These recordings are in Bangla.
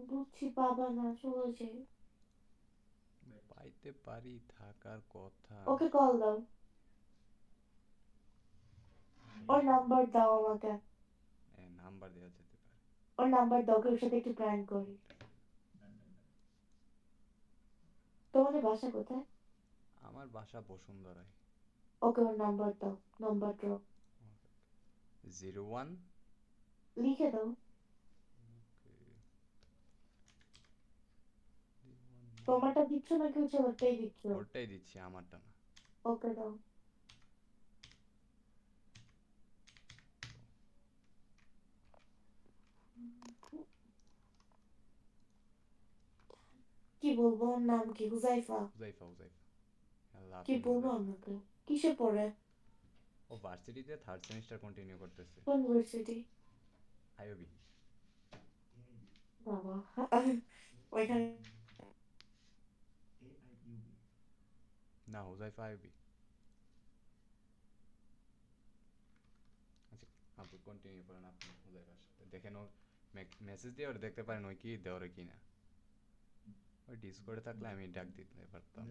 বুঝছি পাবা না, চলে যাই। পাইতে পারি, থাকার কথা। ওকে কল দাও, ওর নাম্বার দাও আমাকে। নাম্বার দেওয়া যেতে পারে। ওর নাম্বার দাও, ওকে ওর সাথে একটু প্র্যাঙ্ক করি। তোমাদের বাসা কোথায়? আমার বাসা বসুন্ধরায়। ওকে ওর নাম্বার দাও, নাম্বার দাও। 01। লিখে দাও। তোমারটা দিচ্ছ নাকি হচ্ছে ওরটাই দিচ্ছ? ওরটাই দিচ্ছি, আমারটা না। ওকে দাও। কি বলবো, ওর নাম কি? হুজাইফা? হুজাইফা, হুজাইফা। আল্লাহ কি হাফেজ বলবো হুজাইফা। আমাকে? কিসে পড়ে? ও ভার্সিটিতে থার্ড সেমিস্টার কন্টিনিউ করতেছে। কোন ইউনিভার্সিটি? আইওবি। বাবা, ওইখানে। না, হুজাইফা আইওবি। আচ্ছা, আপনি কন্টিনিউ করেন আপনি হুজাইফার সাথে, দেখেন ও মেসেজ দিয়ে ওর দেখতে পারেন ওই কি দেওয়ার কি না। ওই ডিসকর্ডে থাকলে আমি ডাক দিতে পারতাম।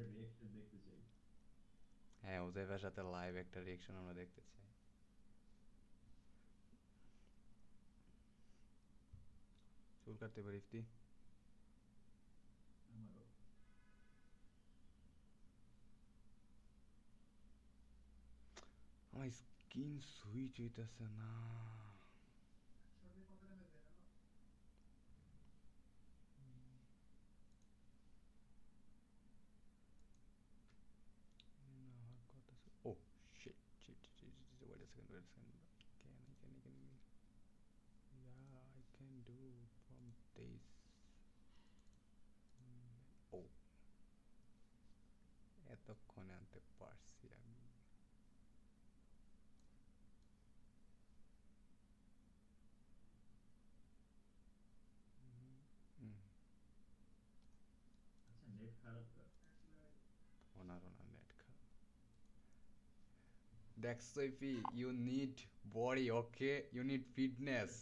হ্যাঁ, হুজাইফার সাথে লাইভ একটা রিয়েকশন আমরা দেখতে চাই। চুল কাটতে পারি ইফতি? আমার স্কিন সুইচ হইতেছে না। Oh shit, shit, wait a second, wait a second. Can yeah, I can do from this. ও, এতক্ষণে আনতে পারছি আমি। হুম, ওনার নেট খারাপ। দেখছো ইফি, you need body, okay, you need fitness.